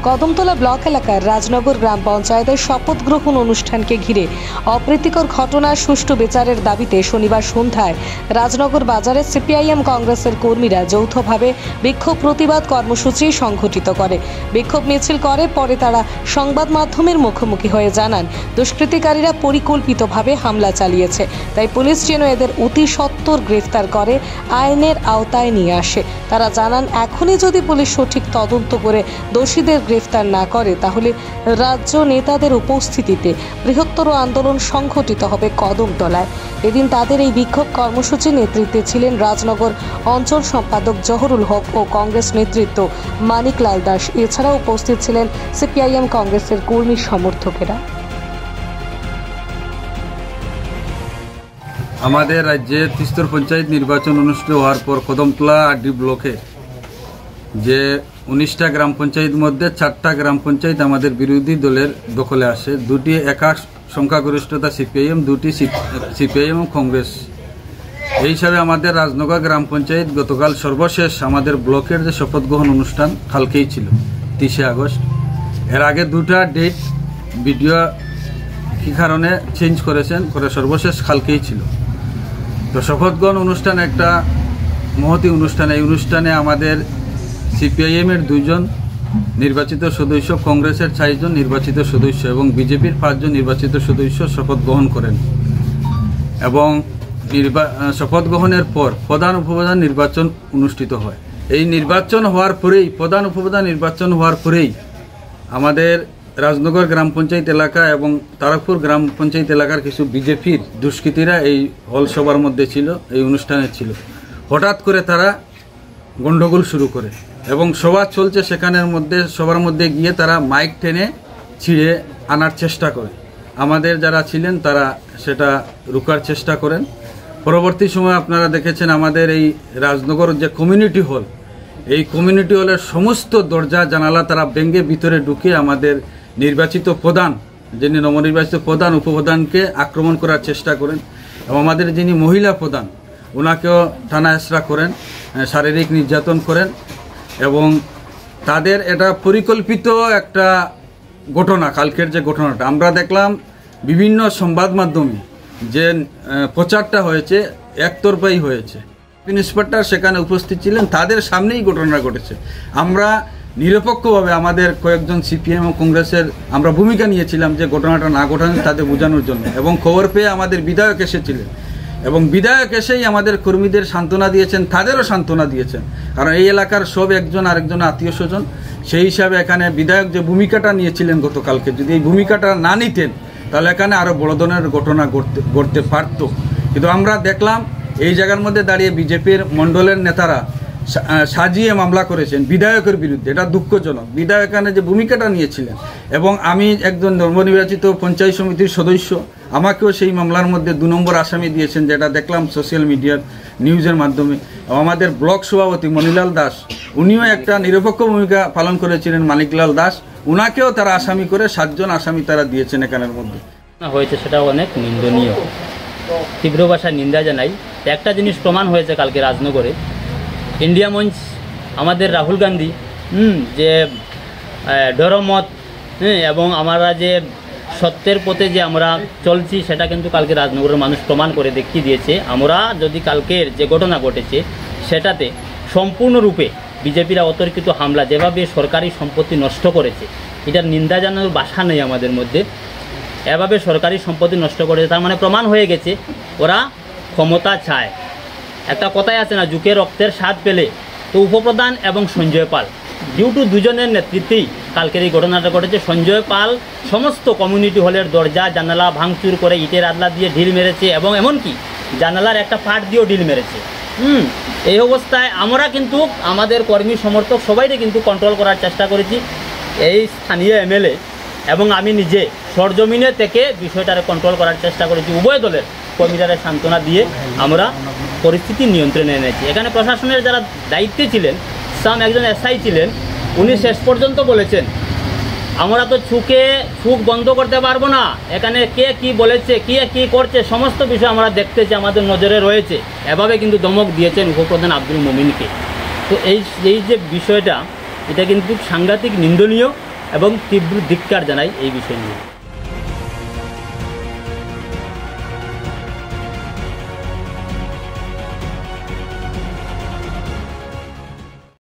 Kadamtala block এলাকার রাজনগর গ্রাম পঞ্চায়েতের শপথ গ্রহণ অনুষ্ঠানকে ঘিরে অপ্রীতিকর ঘটনার সুষ্ঠু বিচারের দাবিতে শনিবার সন্ধ্যায় রাজনগর বাজারে সিপিআইএম কংগ্রেসের কর্মীরা যৌথভাবে বিক্ষোভ প্রতিবাদ কর্মসূচি সংঘটিত করে। বিক্ষোভ মিছিল করে পরে তারা সংবাদ মাধ্যমের মুখোমুখি হয়ে জানান, দুষ্কৃতিকারীরা পরিকল্পিতভাবে হামলা চালিয়েছে, তাই পুলিশ যেন এদের অতি সত্বর গ্রেফতার করে আইনের আওতায় নিয়ে আসে। তারা জানান, এখনই যদি পুলিশ সঠিক তদন্ত করে দোষীদের গ্রেফতার না করে তাহলে রাজ্য নেতাদের উপস্থিতিতে বৃহত্তর আন্দোলন সংঘটিত হবে কদমতলায়। এদিন তাদের এই বিক্ষোভ কর্মসূচির নেতৃত্বে ছিলেন রাজনগর অঞ্চল সম্পাদক জহুরুল হক ও কংগ্রেস নেতৃত্ব মানিকলাল দাস। এছাড়াও উপস্থিত ছিলেন সিপিআইএম কংগ্রেসের কর্মী সমর্থকেরা। আমাদের রাজ্যে তিস্তর পঞ্চায়েত নির্বাচন অনুষ্ঠিত হওয়ার পর কদমতলা আড্ডি ব্লকে যে 19টা গ্রাম পঞ্চায়েত মধ্যে 4টা গ্রাম পঞ্চায়েত আমাদের বিরোধী দলের দখলে আসে। দুটি একা সংখ্যাগরিষ্ঠতা সিপিআইএম, দুটি সিপিআইএম ও কংগ্রেস। এই হিসাবে আমাদের রাজনগর গ্রাম পঞ্চায়েত গতকাল সর্বশেষ আমাদের ব্লকের যে শপথ গ্রহণ অনুষ্ঠান কালকেই ছিল 30 আগস্ট। এর আগে দুটা ডেট ভিডিও কী কারণে চেঞ্জ করেছেন, করে সর্বশেষ কালকেই ছিল। তো শপথ গ্রহণ অনুষ্ঠান একটা মহতি অনুষ্ঠান। এই অনুষ্ঠানে আমাদের সিপিআইএমের 2 জন নির্বাচিত সদস্য, কংগ্রেসের 4 জন নির্বাচিত সদস্য এবং বিজেপির 5 জন নির্বাচিত সদস্য শপথ গ্রহণ করেন। এবং শপথ গ্রহণের পর প্রধান উপপ্রধান নির্বাচন অনুষ্ঠিত হয়। এই নির্বাচন হওয়ার পরেই, প্রধান উপপ্রধান নির্বাচন হওয়ার পরেই আমাদের রাজনগর গ্রাম পঞ্চায়েত এলাকা এবং তারাকপুর গ্রাম পঞ্চায়েত এলাকার কিছু বিজেপির দুষ্কৃতীরা এই হল সভার মধ্যে ছিল, এই অনুষ্ঠানে ছিল। হঠাৎ করে তারা গন্ডগোল শুরু করে এবং সভা চলছে, সেখানের মধ্যে সবার মধ্যে গিয়ে তারা মাইক টেনে ছিঁড়ে আনার চেষ্টা করে। আমাদের যারা ছিলেন তারা সেটা রুকার চেষ্টা করেন। পরবর্তী সময় আপনারা দেখেছেন আমাদের এই রাজনগর যে কমিউনিটি হল, এই কমিউনিটি হলের সমস্ত দরজা জানালা তারা ভেঙে ভিতরে ঢুকে আমাদের নির্বাচিত প্রধান, যিনি নবনির্বাচিত প্রধান, উপপ্রধানকে আক্রমণ করার চেষ্টা করেন এবং আমাদের যিনি মহিলা প্রধান ওনাকেও টানা হেঁচড়া করেন, শারীরিক নির্যাতন করেন। এবং তাদের এটা পরিকল্পিত একটা ঘটনা। কালকের যে ঘটনাটা আমরা দেখলাম বিভিন্ন সংবাদ মাধ্যমে যে প্রচারটা হয়েছে, একতরফাই হয়েছে। ইন্সপেক্টর সেখানে উপস্থিত ছিলেন, তাদের সামনেই ঘটনা ঘটেছে। আমরা নিরপেক্ষভাবে আমাদের কয়েকজন সিপিএম ও কংগ্রেসের আমরা ভূমিকা নিয়েছিলাম যে ঘটনাটা না ঘটানো তাদের বোঝানোর জন্য। এবং খবর পেয়ে আমাদের বিধায়ক এসেছিলেন এবং বিধায়ক এসেই আমাদের কর্মীদের সান্ত্বনা দিয়েছেন, তাদেরও সান্ত্বনা দিয়েছেন, কারণ এই এলাকার সব একজন আরেকজন আত্মীয় স্বজন। সেই হিসাবে এখানে বিধায়ক যে ভূমিকাটা নিয়েছিলেন গতকালকে, যদি এই ভূমিকাটা না নিতেন তাহলে এখানে আরও বড় ধরনের ঘটনা ঘটতে পারত। কিন্তু আমরা দেখলাম এই জায়গার মধ্যে দাঁড়িয়ে বিজেপির মণ্ডলের নেতারা সাজিয়ে মামলা করেছেন বিধায়কের বিরুদ্ধে। এটা দুঃখজনক। বিধায়ক এখানে যে ভূমিকাটা নিয়েছিলেন, এবং আমি একজন নবনির্বাচিত পঞ্চায়েত সমিতির সদস্য, আমাকেও সেই মামলার মধ্যে 2 নম্বর আসামি দিয়েছেন, যেটা দেখলাম সোশ্যাল মিডিয়ার নিউজের মাধ্যমে। আমাদের ব্লক সভাপতি মনিলাল দাস, উনিও একটা নিরপেক্ষ ভূমিকা পালন করেছিলেন, মানিকলাল দাস, উনাকেও তারা আসামি করে 7 জন আসামি তারা দিয়েছেন এখানের মধ্যে। হয়েছে সেটা অনেক নিন্দনীয়, তীব্র ভাষায় নিন্দা জানাই। একটা জিনিস প্রমাণ হয়েছে কালকে রাজনগরে, ইন্ডিয়া মঞ্চ আমাদের রাহুল গান্ধী যে ডরমত এবং আমরা যে সত্যের পথে যে আমরা চলছি সেটা কিন্তু কালকে রাজনগরের মানুষ প্রমাণ করে দেখিয়ে দিয়েছে। আমরা যদি কালকের যে ঘটনা ঘটেছে সেটাতে সম্পূর্ণরূপে বিজেপিরা অতর্কিত হামলা, যেভাবে সরকারি সম্পত্তি নষ্ট করেছে, এটার নিন্দা জানানোর ভাষা নেই আমাদের মধ্যে। এভাবে সরকারি সম্পত্তি নষ্ট করেছে, তার মানে প্রমাণ হয়ে গেছে ওরা ক্ষমতা চায়। একটা কথাই আছে না, যুকে রক্তের স্বাদ পেলে। তো উপপ্রধান এবং সঞ্জয় পাল, ডিউ টু 2 জনের নেতৃত্বেই কালকের এই ঘটনাটা ঘটেছে। সঞ্জয় পাল সমস্ত কমিউনিটি হলের দরজা জানালা ভাঙচুর করে ইটের আদলা দিয়ে ঢিল মেরেছে এবং এমনকি জানালার একটা পাট দিয়েও ঢিল মেরেছে। এই অবস্থায় আমরা কিন্তু আমাদের কর্মী সমর্থক সবাইকে কিন্তু কন্ট্রোল করার চেষ্টা করেছি। এই স্থানীয় এমএলএ এবং আমি নিজে সরজমিনে থেকে বিষয়টারে কন্ট্রোল করার চেষ্টা করেছি। উভয় দলের কর্মীরা সান্ত্বনা দিয়ে আমরা পরিস্থিতি নিয়ন্ত্রণে এনেছি। এখানে প্রশাসনের যারা দায়িত্বে ছিলেন, একজন এসআই ছিলেন, উনি শেষ পর্যন্ত বলেছেন আমরা তো চোখ বন্ধ করতে পারবো না, এখানে কে কি বলেছে, কে কি করছে সমস্ত বিষয় আমরা দেখতেছি, আমাদের নজরে রয়েছে। এভাবে কিন্তু ধমক দিয়েছেন উপপ্রধান আব্দুল মোমিনকে। তো এই যে বিষয়টা, এটা কিন্তু সাংঘাতিক নিন্দনীয় এবং তীব্র ধিক্কার জানাই এই বিষয় নিয়ে।